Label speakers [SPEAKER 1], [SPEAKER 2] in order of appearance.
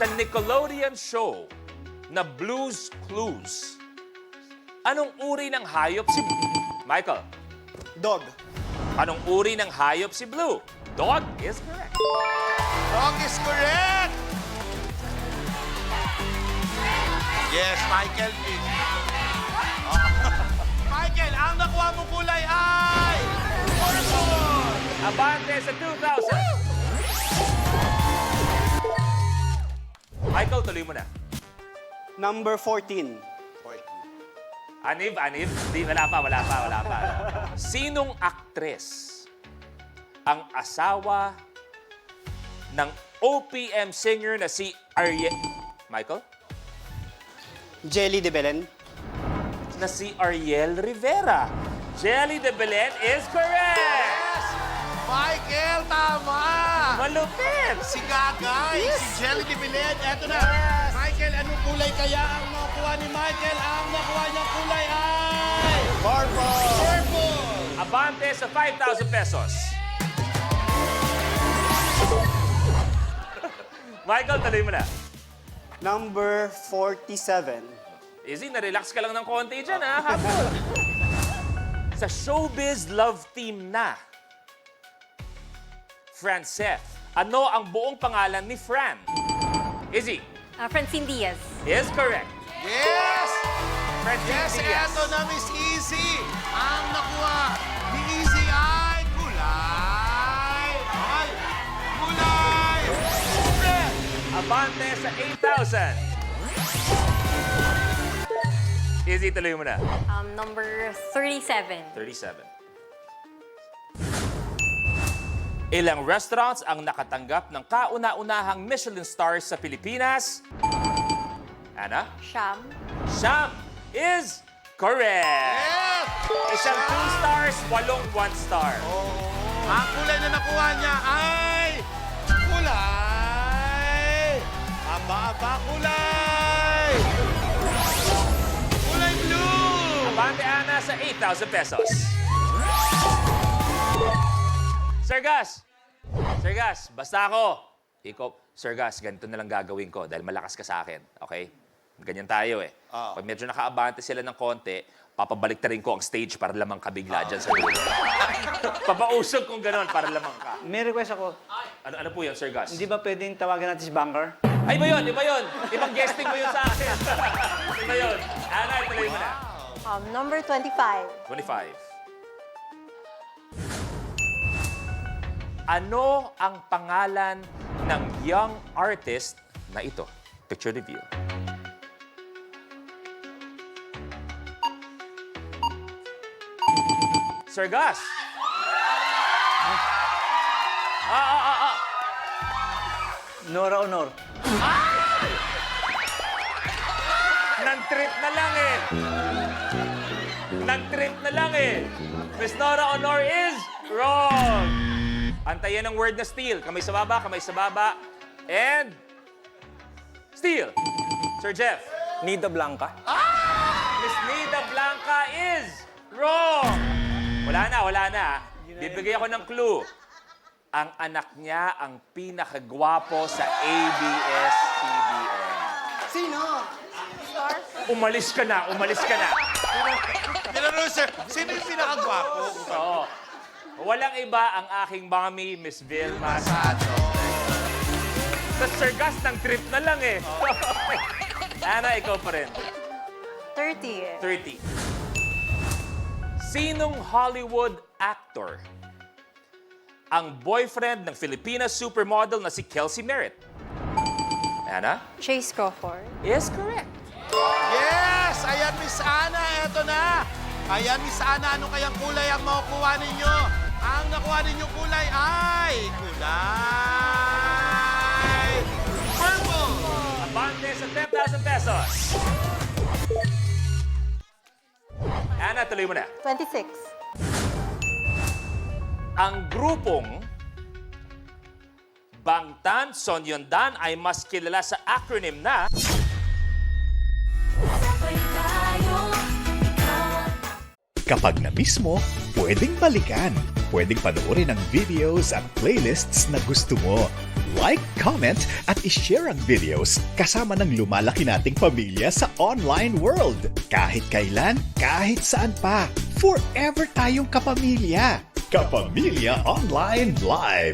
[SPEAKER 1] Sa Nickelodeon show na Blue's Clues, anong uri ng hayop si Michael?
[SPEAKER 2] Dog.
[SPEAKER 1] Anong uri ng hayop si Blue? Dog is correct.
[SPEAKER 3] Dog is correct! Yes, Michael. Michael, ang nakuha mong kulay ay... purple!
[SPEAKER 1] Abante sa 2,000. Michael, tuloy mo na.
[SPEAKER 2] Number 14.
[SPEAKER 1] Anib? Di, wala pa. Sinong aktres ang asawa ng OPM singer na si Ariel... Michael?
[SPEAKER 2] Jelly de Belen.
[SPEAKER 1] Na si Ariel Rivera. Jelly de Belen is correct!
[SPEAKER 3] Yes! Michael, tama!
[SPEAKER 1] Malupit!
[SPEAKER 3] Si Gagay, si Jelly de Belen, eto na. Michael, anong kulay kaya ang nakuha ni Michael? Ang nakuha niyang kulay ay...
[SPEAKER 2] Purple.
[SPEAKER 3] purple!
[SPEAKER 1] Abante sa 5,000 pesos. Michael, tuloy mo na.
[SPEAKER 2] Number 47.
[SPEAKER 1] Easy, na-relax ka lang ng konti dyan, ha? Habol. Sa showbiz love team na, Franceth, ano ang buong pangalan ni Fran? Easy.
[SPEAKER 4] Francine Diaz.
[SPEAKER 1] Is correct.
[SPEAKER 3] Yes!
[SPEAKER 1] Francine
[SPEAKER 3] Yes,
[SPEAKER 1] Diaz.
[SPEAKER 3] eto na, Miss Easy. Ang nakuha ni Easy ay kulay. Ay, kulay. Red.
[SPEAKER 1] Abante sa 8,000. Easy, tuloy mo na.
[SPEAKER 4] Number 37.
[SPEAKER 1] 37. Ilang restaurants ang nakatanggap ng kauna-unahang Michelin stars sa Pilipinas? Anna?
[SPEAKER 4] Sham.
[SPEAKER 1] Siyam is correct.
[SPEAKER 3] Yes!
[SPEAKER 1] Isang 2 stars, 8 1 star.
[SPEAKER 3] Ang kulay na nakuha niya ay kulay. Aba, kulay. Kulay blue.
[SPEAKER 1] Abante Ana sa 8,000 pesos. Sir Gus, basta ako. Sir Gus, ganito na lang gagawin ko dahil malakas ka sa akin. Okay? Ganyan tayo eh. Pag medyo nakaabante sila ng konti, papabalik rin ko ang stage para lamang ka bigla dyan sa dulo. Papausog kung gano'n para lamang ka.
[SPEAKER 5] May request ako.
[SPEAKER 1] Ano po yun, Sir Gus?
[SPEAKER 5] Hindi ba pwedeng tawagan natin si Banker?
[SPEAKER 1] Ay, iba yun. Ibang guesting mo yun sa akin. Iba yun. Ana, tuloy mo na.
[SPEAKER 4] Number 25.
[SPEAKER 1] 25. Ano ang pangalan ng young artist na ito? Picture review. Sir Gus!
[SPEAKER 5] Nora Honor.
[SPEAKER 1] Nag-trip na lang eh. Miss Nora Honor is wrong. Antayin ang word na steal. Kamay sa baba. And... steal. Sir Jeff.
[SPEAKER 5] Nida Blanca.
[SPEAKER 1] Miss Nida Blanca is wrong. Wala na. Bibigay ako ng clue. Ang anak niya ang pinakagwapo sa ABS-CBN.
[SPEAKER 2] Sino?
[SPEAKER 1] Umalis ka na.
[SPEAKER 3] Tinanong, sir, sino yung pinakagwapo?
[SPEAKER 1] Oo. Walang iba ang aking mommy, Miss Vilma. Sa Sir Gus, ng trip na lang eh. Ana, ikaw pa rin.
[SPEAKER 4] 30.
[SPEAKER 1] 30. Sinong Hollywood actor ang boyfriend ng Filipina supermodel na si Kelsey Merritt? Ana?
[SPEAKER 4] Chase Crawford.
[SPEAKER 1] Is correct.
[SPEAKER 3] Yes! Ayan, Miss Ana, eto na. Ayan, Miss Ana, ano kayang kulay ang makukuha ninyo? Ang nakuha ninyong kulay ay kulay purple!
[SPEAKER 1] Abante sa 10,000 pesos. Ana, tuloy mo na.
[SPEAKER 4] 26.
[SPEAKER 1] Ang grupong Bangtan Sonyeondan ay mas kilala sa acronym na
[SPEAKER 6] Kapag na-miss mo, pwedeng balikan. Pwedeng panoorin ang videos at playlists na gusto mo. like, comment, at ishare ang videos kasama ng lumalaki nating pamilya sa online world. Kahit kailan, kahit saan pa, forever tayong kapamilya. Kapamilya Online Live.